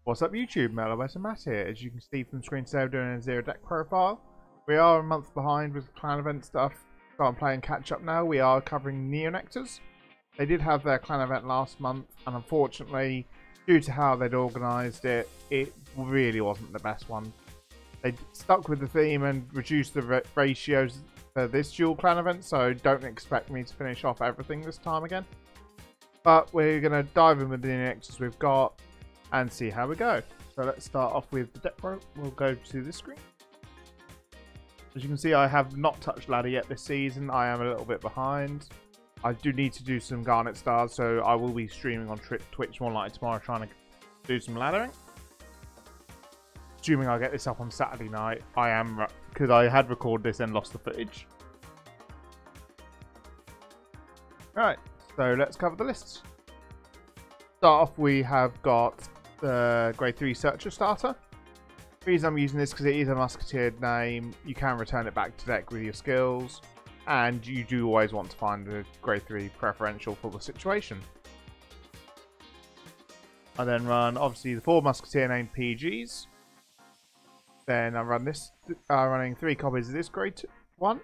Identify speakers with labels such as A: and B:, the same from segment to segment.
A: What's up YouTube, Mellow and Matt here. As you can see from the screen today, we're doing a zero deck profile. We are a month behind with clan event stuff, so I'm playing catch up now. We are covering Nectars. They did have their clan event last month, and unfortunately, due to how they'd organised it, it really wasn't the best one. They stuck with the theme and reduced the ratios for this dual clan event, so don't expect me to finish off everything this time again. But we're going to dive in with the Nectars we've got and see how we go. So let's start off with the deck pro. We'll go to this screen. As you can see, I have not touched ladder yet this season. I am a little bit behind. I do need to do some Garnet stars, so I will be streaming on Twitch more likely tomorrow trying to do some laddering. Assuming I get this up on Saturday night. I am, because I had recorded this and lost the footage. Alright, so let's cover the lists. Start off, we have got the grade 3 searcher starter. The reason I'm using this because it is a Musketeer name. You can return it back to deck with your skills, and you do always want to find a grade 3 preferential for the situation. I then run obviously the 4 Musketeer named PGs. Then I run this, running 3 copies of this grade 1.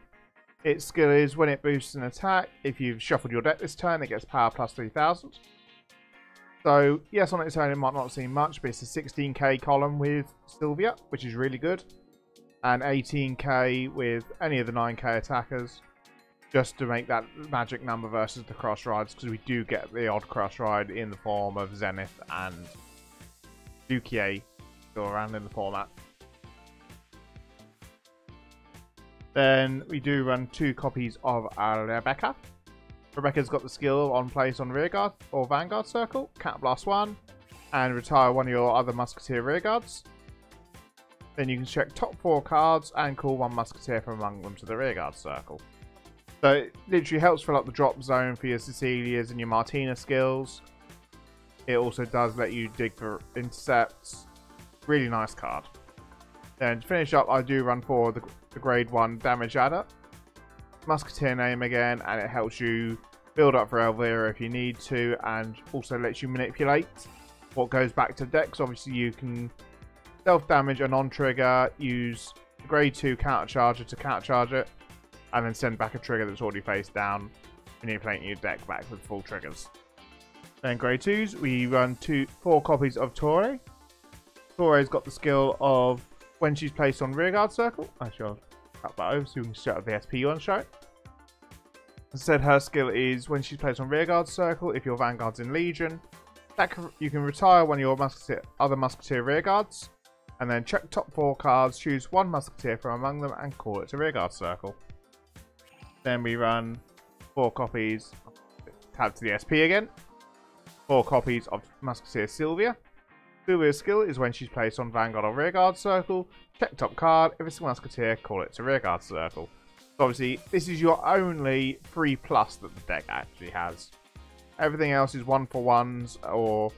A: Its skill is when it boosts an attack, if you've shuffled your deck this turn, it gets power plus 3000. So, yes, on its own it might not seem much, but it's a 16k column with Sylvia, which is really good. And 18k with any of the 9k attackers, just to make that magic number versus the cross rides, because we do get the odd cross ride in the form of Zenith and Dukier go around in the format. Then we do run 2 copies of Rebecca. Rebecca's got the skill on place on rearguard or vanguard circle, Cat Blast 1, and retire one of your other Musketeer rearguards. Then you can check top 4 cards and call 1 Musketeer from among them to the rearguard circle. So it literally helps fill up the drop zone for your Cecilias and your Martina skills. It also does let you dig for intercepts. Really nice card. Then to finish up, I do run for the grade 1 damage adder. Musketeer name again, and it helps you build up for Elvira if you need to, and also lets you manipulate what goes back to decks. Obviously you can self-damage a non-trigger, use the grade 2 counter-charger to counter-charge it, and then send back a trigger that's already face down, manipulating your deck back with full triggers. Then grade 2s, we run 4 copies of Torre. Torre's got the skill of when she's placed on rearguard circle. Actually, I'll cut that over so we can set up the SP you want to show it. As I said, her skill is when she's placed on rearguard circle, if your vanguard's in Legion, you can retire one of your other Musketeer rearguards, and then check top 4 cards, choose 1 Musketeer from among them, and call it to rearguard circle. Then we run 4 copies, tab to the SP again, 4 copies of Musketeer Sylvia. Sylvia's skill is when she's placed on vanguard or rearguard circle, check top card, if it's a Musketeer, call it to rearguard circle. So obviously, this is your only 3+ that the deck actually has. Everything else is 1-for-1s, or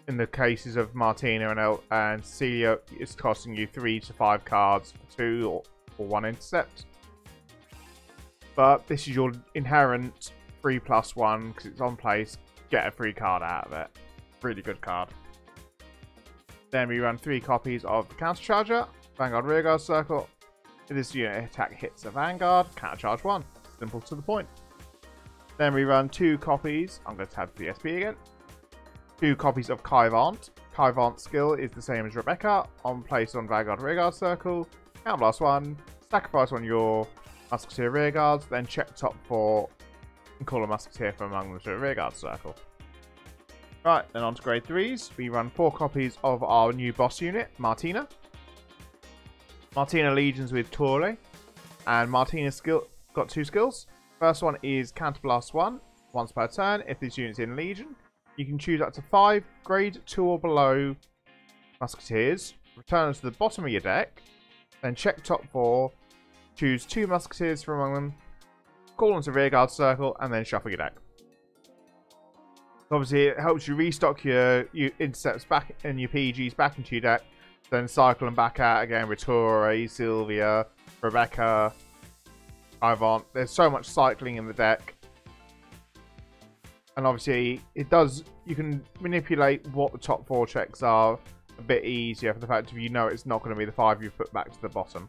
A: in the cases of Martina and Cecilia, it's costing you 3 to 5 cards for 2 or 1 intercept. But this is your inherent 3+1, because it's on place, get a free card out of it. Really good card. Then we run 3 copies of the countercharger, vanguard rearguard circle. If this unit attack hits a vanguard, countercharge 1. Simple to the point. Then we run 2 copies, I'm going to tab the SP again. 2 copies of Kaivant. Kaivant's skill is the same as Rebecca, on place on vanguard rearguard circle, count blast 1, sacrifice one of your Musketeer rearguards, then check top 4 and call a Musketeer from among them to a rearguard circle. Right, then on to grade 3s. We run 4 copies of our new boss unit, Martina. Martina legions with Torre, and Martina's got 2 skills. First one is Counterblast 1, once per turn. If this unit's in Legion, you can choose up to 5 grade 2 or below Musketeers, return them to the bottom of your deck, then check top 4, choose 2 Musketeers from among them, call them to rearguard circle, and then shuffle your deck. Obviously, it helps you restock your intercepts back and your PGs back into your deck, then cycle them back out again with Torre, Sylvia, Rebecca, Kaivant. There's so much cycling in the deck. And obviously, it does. You can manipulate what the top 4 checks are a bit easier for the fact of you know it's not going to be the 5 you've put back to the bottom.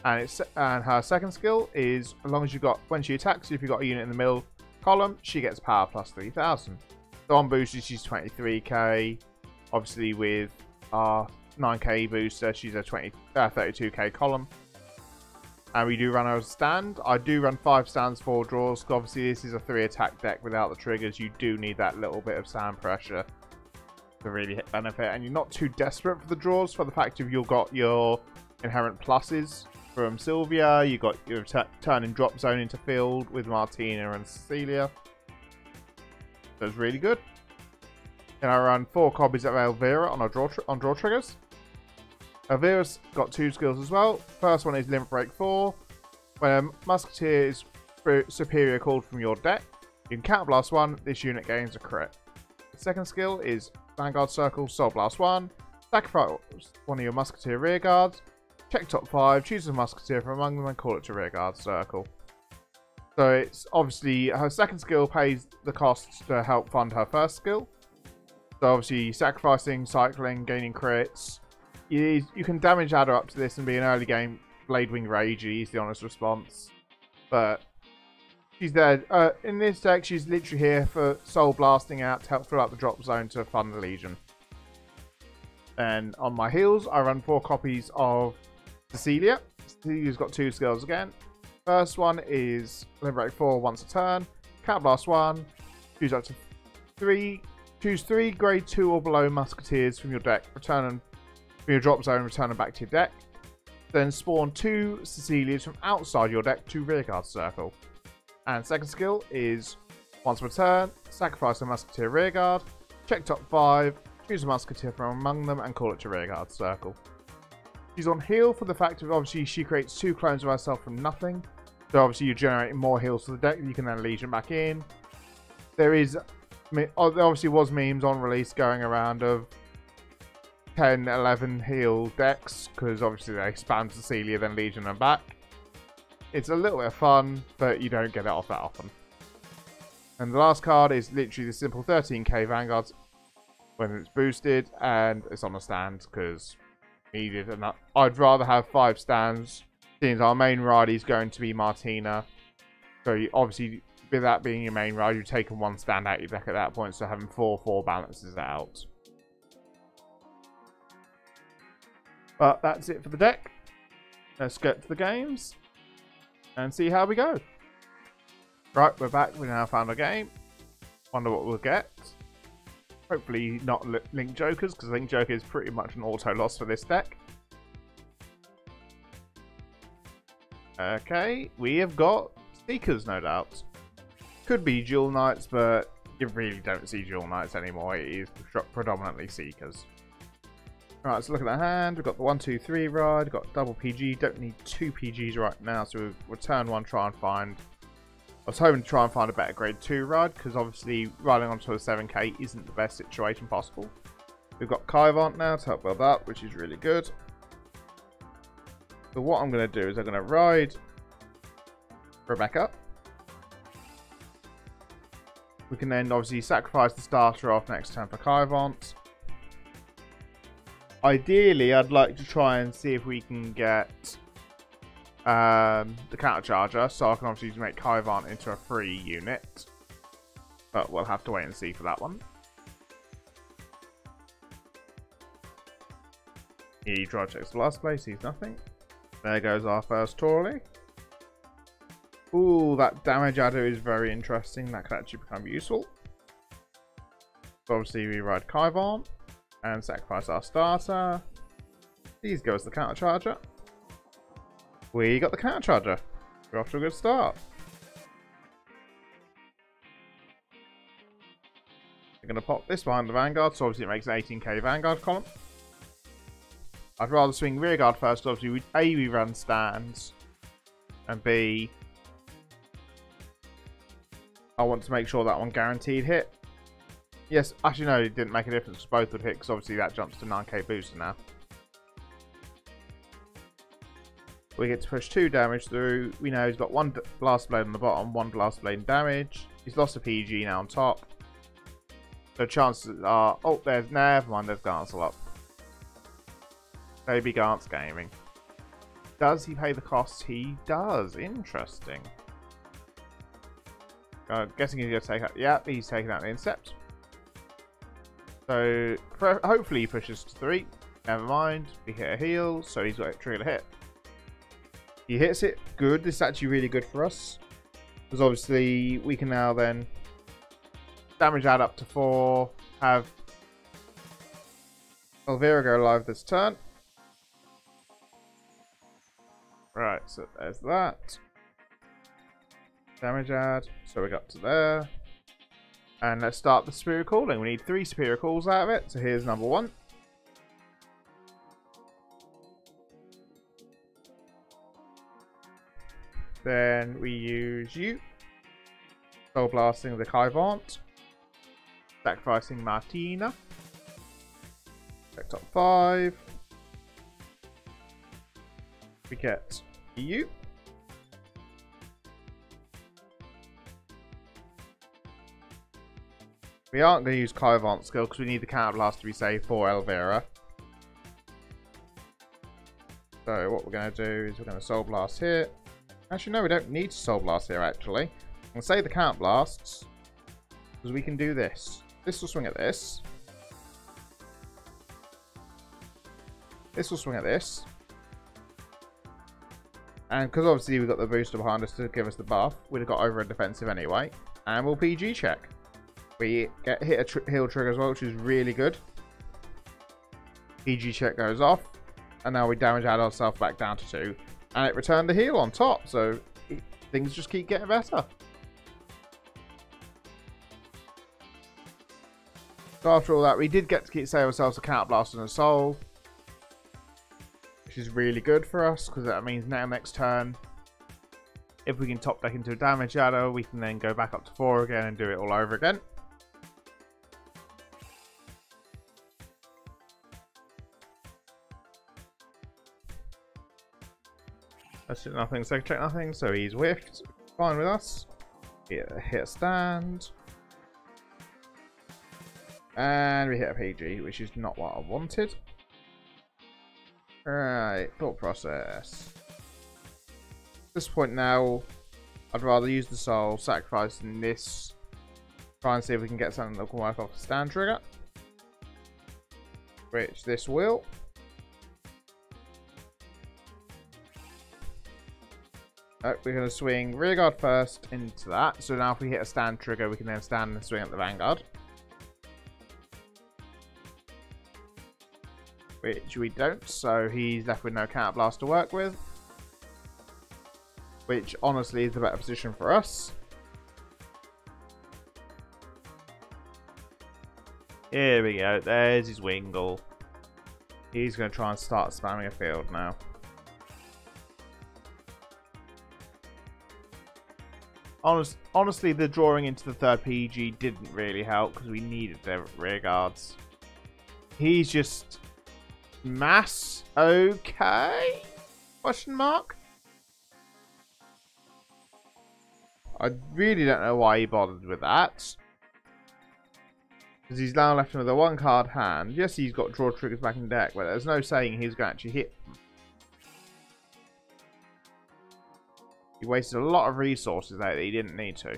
A: And her second skill is, as long as you've got, when she attacks, if you've got a unit in the middle column, she gets power plus 3000. So on boosters, she's 23k. Obviously, with our 9k booster, she's a 32k column. And we do run her as a stand. I do run 5 stands, 4 draws. Because obviously, this is a 3 attack deck without the triggers. You do need that little bit of stand pressure to really hit benefit. And you're not too desperate for the draws for the fact of you've got your inherent pluses from Sylvia. You got your turning drop zone into field with Martina and Cecilia. So it's really good. Then I run 4 copies of Elvira on our draw triggers. Elvira's got 2 skills as well. First one is Limit Break 4. When a Musketeer is superior called from your deck, you can counterblast 1. This unit gains a crit. The second skill is Vanguard Circle, Soul Blast 1. Sacrifice one of your Musketeer rear guards. Check top 5, choose a Musketeer from among them and call it to rearguard circle. So it's obviously her second skill pays the costs to help fund her first skill. So obviously sacrificing, cycling, gaining crits. You can damage add her up to this and be an early game Blade Wing Ragey is the honest response. But she's there. In this deck, she's literally here for soul blasting out to help fill out the drop zone to fund the Legion. And on my heals, I run 4 copies of Cecilia. Cecilia's got 2 skills again. First one is Liberate 4 once a turn. Counterblast 1. Choose up to 3. Choose 3 grade 2 or below Musketeers from your deck. Return them from your drop zone. Return them back to your deck. Then spawn 2 Cecilias from outside your deck to rearguard circle. And second skill is once per turn. Sacrifice a Musketeer rearguard. Check top 5. Choose a Musketeer from among them and call it to rearguard circle. She's on heal for the fact of obviously she creates 2 clones of herself from nothing. So obviously you're generating more heals to the deck that you can then Legion back in. There obviously was memes on release going around of 10, 11 heal decks because obviously they spam Cecilia then Legion them back. It's a little bit of fun, but you don't get it off that often. And the last card is literally the simple 13k Vanguard when it's boosted and it's on a stand because needed, and I'd rather have 5 stands since our main ride is going to be Martina. So you, obviously with that being your main ride, you've taken 1 stand out your deck at that point, so having 4 balances out. But that's it for the deck. Let's get to the games and see how we go. Right, we're back. We now found a game. Wonder what we'll get. Hopefully not Link Jokers, because Link Joker is pretty much an auto loss for this deck. Okay, we have got Seekers, no doubt. Could be Dual Knights, but you really don't see Dual Knights anymore. It is predominantly Seekers. Right, so look at that hand. We've got the 1, 2, 3 ride. We've got double PG. Don't need 2 PGs right now, so we'll return 1, try and find... I was hoping to try and find a better grade 2 ride, because obviously riding onto a 7k isn't the best situation possible. We've got Kaivant now to help build up, which is really good. So what I'm going to do is I'm going to ride Rebecca. We can then obviously sacrifice the starter off next turn for Kaivant. Ideally, I'd like to try and see if we can get the counter charger, so I can obviously make Kaivant into a free unit, but we'll have to wait and see for that one. He drive checks the last place, sees nothing. There goes our first Torley. Ooh, that damage adder is very interesting. That could actually become useful. So obviously we ride Kaivant and sacrifice our starter. These goes the counter charger. We got the counter charger. We're off to a good start. We're going to pop this behind the Vanguard, so obviously it makes an 18k Vanguard column. I'd rather swing rearguard first. Obviously, we run stands, and B, I want to make sure that one guaranteed hit. Yes, actually no, it didn't make a difference because both would hit, because obviously that jumps to 9k booster now. We get to push 2 damage through. We know he's got 1 blast blade on the bottom, 1 blast blade damage. He's lost a PG now on top. So chances are, oh, never mind, there's Garnsel up. Baby Gantz Gaming. Does he pay the cost? He does. Interesting. Guessing he's going to take out... Yeah, he's taking out the Incept. So, hopefully he pushes to 3. Never mind. We hit a heal, so he's got it triggered a hit. He hits it. Good. This is actually really good for us. Because obviously, we can now then damage add up to 4. Have Elvira go live this turn. Right, so there's that. Damage add. So we got to there. And let's start the Superior Calling. We need 3 Superior Calls out of it. So here's number 1. Then we use you. Soul Blasting the Cardfight. Sacrificing Martina. Check top 5. We get you. We aren't going to use Cardfight skill because we need the Counter Blast to be safe for Elvira. So what we're going to do is we're going to Soul Blast here. Actually, no, we don't need to Soul Blast here, actually. I'm going to save the Counter Blasts because we can do this. This will swing at this. This will swing at this. And because obviously we've got the booster behind us to give us the buff, we'd have got over a defensive anyway. And we'll PG check. We get hit a heal trigger as well, which is really good. PG check goes off. And now we damage add ourselves back down to 2. And it returned the heal on top. So things just keep getting better. So after all that, we did get to save ourselves a Counter Blast and a Soul. Which is really good for us, because that means now next turn, if we can top deck into a damage adder, we can then go back up to 4 again and do it all over again. That's nothing, so check nothing, so he's whiffed. Fine with us. Hit a stand. And we hit a PG, which is not what I wanted. Alright, thought process. At this point now, I'd rather use the soul, sacrificing this. Try and see if we can get something that can work off the stand trigger. Which this will. Oh, we're going to swing Rearguard first into that. So now if we hit a stand trigger, we can then stand and swing at the Vanguard. Which we don't, so he's left with no Counter Blast to work with. Which honestly is the better position for us. Here we go, there's his Wingle. He's going to try and start spamming a field now. Honestly, the drawing into the 3rd PG didn't really help because we needed their rear guards. He's just... Mass? Okay? Question mark? I really don't know why he bothered with that. Because he's now left him with a 1-card hand. Yes, he's got draw triggers back in deck, but there's no saying he's going to actually hit them. He wasted a lot of resources there that he didn't need to.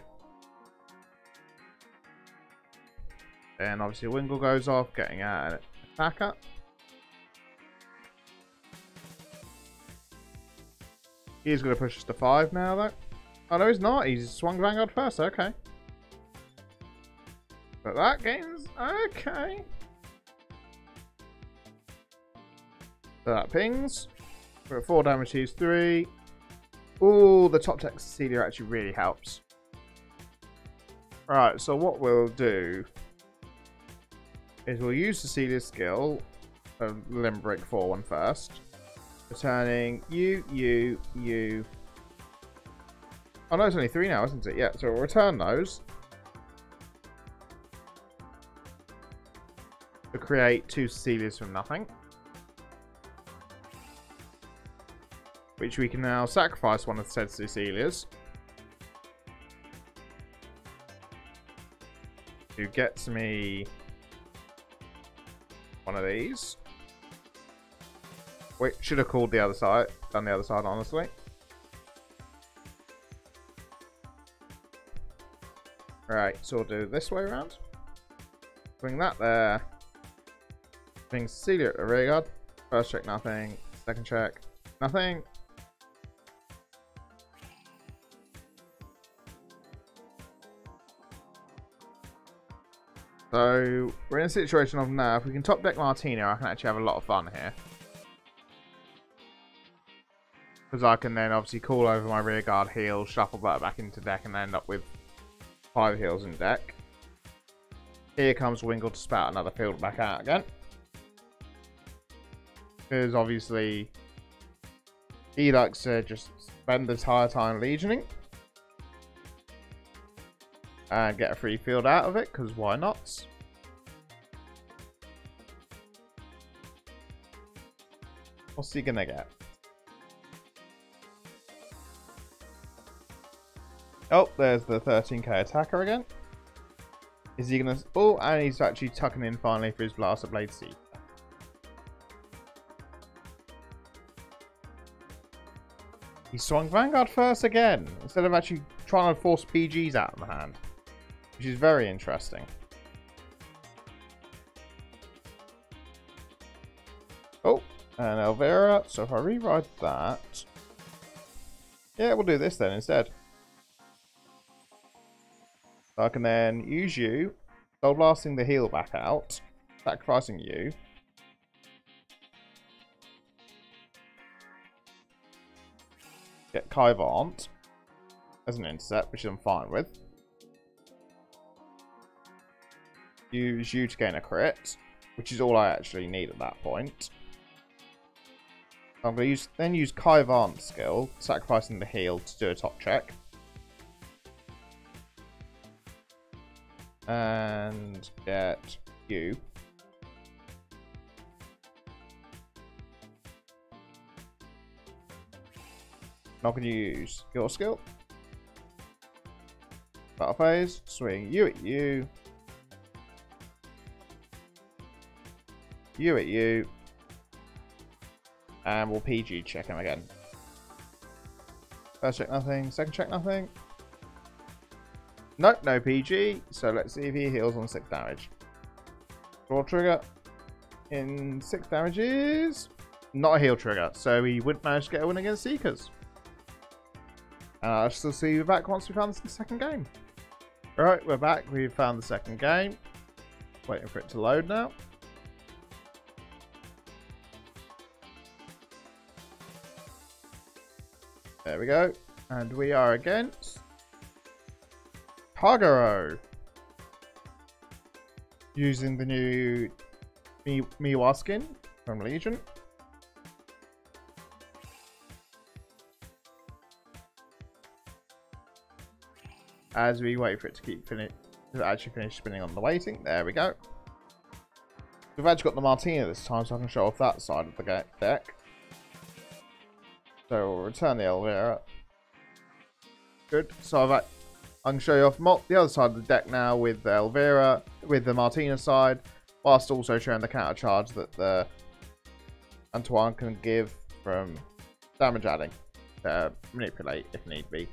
A: Then obviously Wingle goes off, getting out an attacker. He's going to push us to 5 now, though. Oh, no, he's not. He's swung Vanguard first. Okay. But that game's okay. So that pings. We're at 4 damage, he's 3. Ooh, the top deck Cecilia actually really helps. Right, so what we'll do is we'll use Cecilia's skill, Limbrick 4-1 first. Returning you. Oh no, it's only 3 now, isn't it? Yeah, so we'll return those. To create 2 Cecilias from nothing. Which we can now sacrifice one of the said Cecilias. Who gets me one of these. Wait, should have called the other side. Done the other side, honestly. Right, so we'll do this way around. Bring that there. Bring Cecilia at the rear guard. First check, nothing. Second check, nothing. So, we're in a situation of now, if we can top deck Martina, I can actually have a lot of fun here. Because I can then obviously call over my rear guard heal, shuffle that back into deck, and end up with 5 heals in deck. Here comes Wingle to spout another field back out again. Because obviously, he likes to just spend the entire time legioning. And get a free field out of it, because why not? What's he gonna get? Oh, there's the 13k attacker again. Is he gonna... Oh, and he's actually tucking in finally for his Blaster Blade Seed. He swung Vanguard first again, instead of actually trying to force PGs out of the hand. Which is very interesting. Oh, and Elvira. So if I rewrite that... Yeah, we'll do this then instead. So I can then use you, Soul Blasting the heal back out, sacrificing you. Get Kaivant as an intercept, which I'm fine with. Use you to gain a crit, which is all I actually need at that point. I'm going to then use Kaivant's skill, sacrificing the heal to do a top check. And get you. Not going to use your skill. Battle phase, swing you at you. You at you. And we'll PG check him again. First check nothing, second check nothing. Nope, no PG. So let's see if he heals on 6 damage. Draw trigger in 6 damages. Not a heal trigger, so he wouldn't manage to get a win against Seekers. And I'll still see you back once we found the second game. Alright, we're back. We've found the second game. Waiting for it to load now. There we go. And we are against Kagero. Using the new Miwa skin from Legion. As we wait for it to actually finish spinning on the waiting. There we go. We've actually got the Martina this time, so I can show off that side of the deck. So we'll return the Elvira. Good. So I can show you off the other side of the deck now with the Elvira, with the Martina side, whilst also showing the counter charge that the Antoine can give from damage adding to manipulate if need be.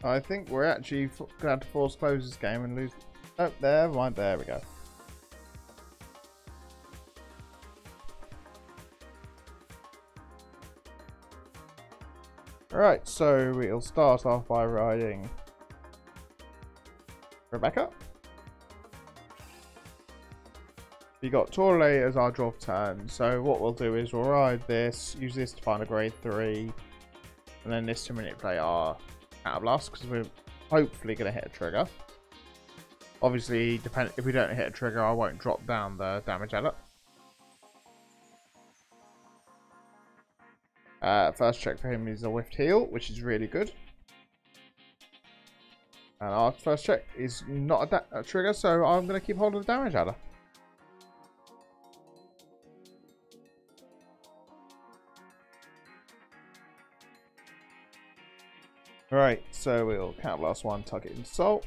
A: I think we're actually going to have to force close this game and lose... Oh, there we go. Alright, so we'll start off by riding Rebecca. We got Torley as our draw turn, so what we'll do is we'll ride this, use this to find a grade 3, and then this to manipulate our Counterblast, because we're hopefully going to hit a trigger. Obviously, if we don't hit a trigger, I won't drop down the damage adder. First check for him is a whiffed heal, which is really good. And our first check is not a trigger, so I'm going to keep hold of the damage adder. Right, so we'll Counterblast 1, target Insult.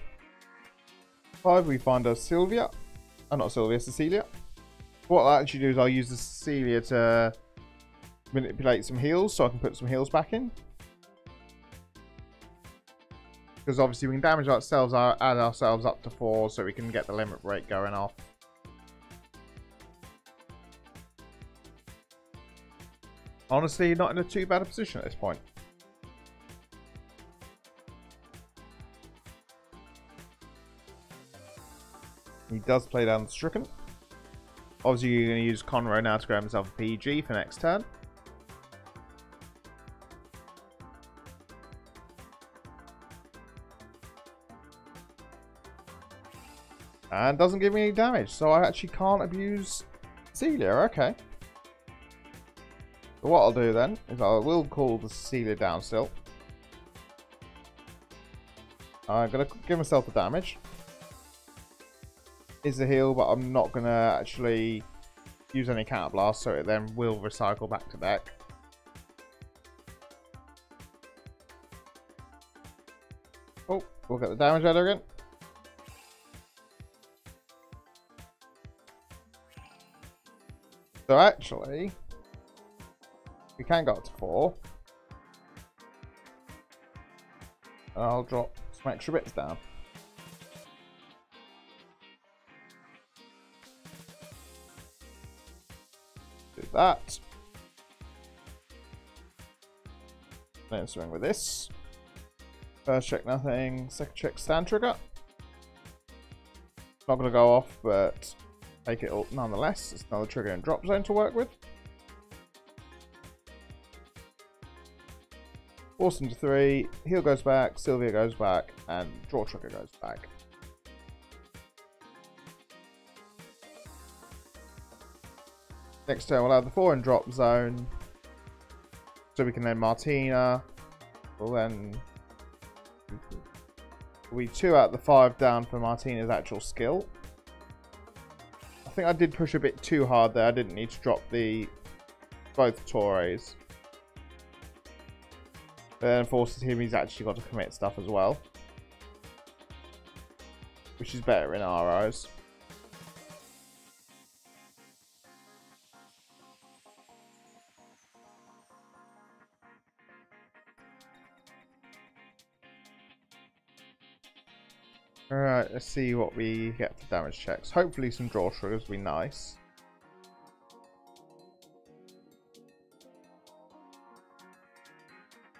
A: 5, we find a Sylvia. Oh, not Sylvia, Cecilia. What I'll actually do is I'll use the Cecilia to manipulate some heals so I can put some heals back in. Because obviously we can damage ourselves, add ourselves up to 4 so we can get the limit break going off. Honestly, not in a too bad a position at this point. He does play down the Stricken. Obviously, you're going to use Conroe now to grab himself a PG for next turn. And doesn't give me any damage, so I actually can't abuse Celia. Okay. So what I'll do then is I will call the Celia down still. I'm going to give myself the damage. Is the heal, but I'm not going to actually use any Counterblast, so it then will recycle back to deck. Oh, we'll get the damage out again. So actually, we can go up to 4. And I'll drop some extra bits down. Do that. Then swing with this. First check nothing, second check stand trigger. Not going to go off, but take it all nonetheless. It's another trigger and drop zone to work with. Force into 3, heal goes back, Sylvia goes back, and draw trigger goes back. Next turn we'll have the 4 in drop zone. So we can then Martina. We'll then we 2 out of the 5 down for Martina's actual skill. I think I did push a bit too hard there. I didn't need to drop both Torres. But then forces him, he's actually got to commit stuff as well. Which is better in our eyes. Alright, let's see what we get for damage checks. Hopefully some draw triggers will be nice.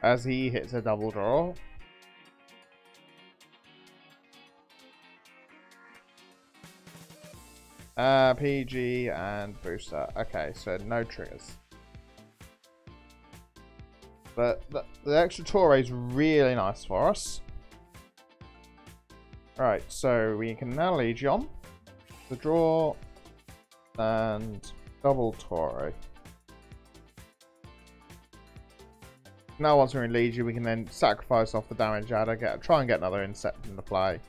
A: As he hits a double draw. PG and booster. Okay, so no triggers. But the extra Torre is really nice for us. Right, so we can now Legion, the draw, and double Torre. Now once we're in Legion, we can then sacrifice off the damage adder, try and get another insect into play.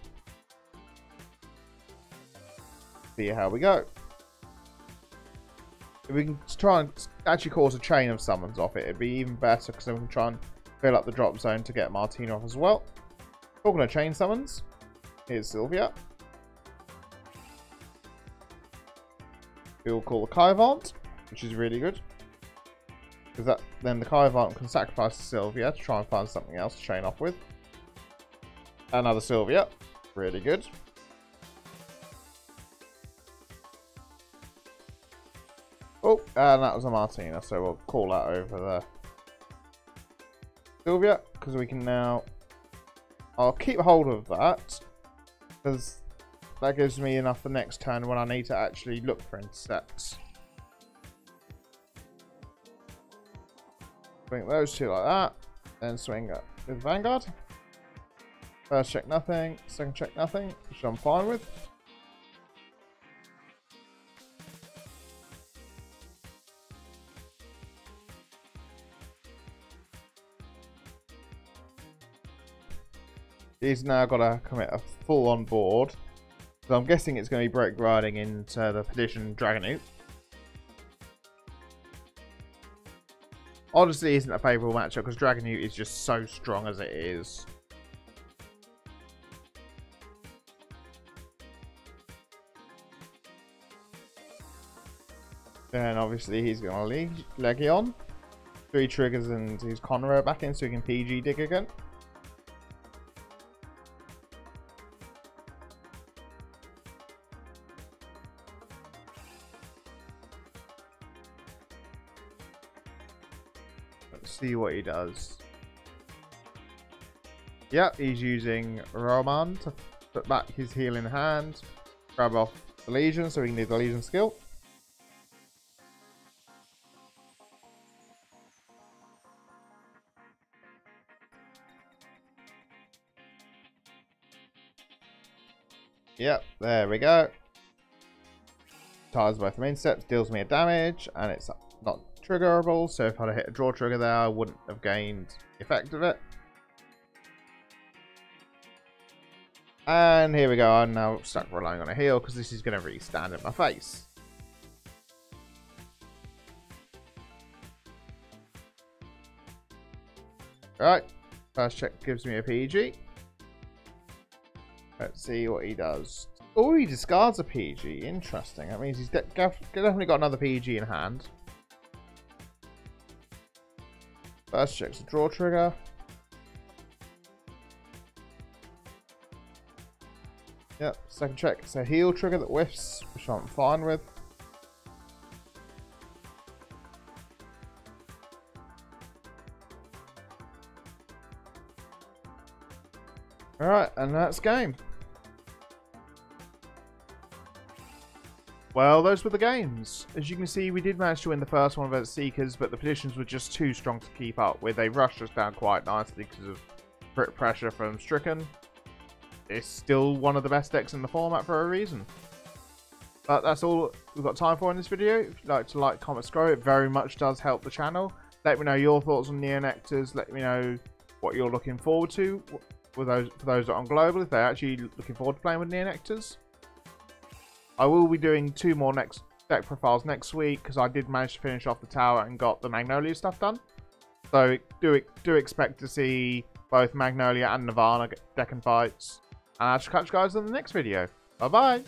A: See how we go. If we can try and actually cause a chain of summons off it, it'd be even better because then we can try and fill up the drop zone to get Martina off as well. Talking of chain summons. Here's Sylvia. We'll call the Kaivant, which is really good. Because then the Kaivant can sacrifice Sylvia to try and find something else to chain off with. Another Sylvia. Really good. Oh, and that was a Martina, so we'll call that over the Sylvia, because we can now... I'll keep hold of that. Because that gives me enough for next turn when I need to actually look for insects. Swing those 2 like that. Then swing up with Vanguard. First check nothing. Second check nothing. Which I'm fine with. He's now got to commit a full on board. So I'm guessing it's going to be break riding into the Perdition Dragonoot. Honestly, isn't a favourable matchup because Dragon Ute is just so strong as it is. Then obviously he's going to Legion. 3 triggers and his Conroe back in so he can PG dig again. Let's see what he does. Yep, he's using Roman to put back his healing hand. Grab off the Legion so he can do the Legion skill. Yep, there we go. Tires both main steps, deals me a damage, and it's not triggerable, so if I'd hit a draw trigger there, I wouldn't have gained the effect of it. And here we go, I'm now stuck relying on a heal, because this is going to really stand in my face. Right, first check gives me a PG. Let's see what he does. Oh, he discards a PG. Interesting. That means he's definitely got another PG in hand. First check's a draw trigger. Yep, second check, it's a heal trigger that whiffs, which I'm fine with. Alright, and that's game. Well, those were the games. As you can see, we did manage to win the first one against Seekers, but the petitions were just too strong to keep up with. They rushed us down quite nicely because of crit pressure from Stricken. It's still one of the best decks in the format for a reason. But that's all we've got time for in this video. If you'd like to like, comment, subscribe, it very much does help the channel. Let me know your thoughts on Nectars. Let me know what you're looking forward to for those that are on Global, if they're actually looking forward to playing with Nectars. I will be doing 2 more deck profiles next week because I did manage to finish off the tower and got the Magnolia stuff done. So do expect to see both Magnolia and Nirvana deck and fights. And I'll catch you guys in the next video. Bye bye.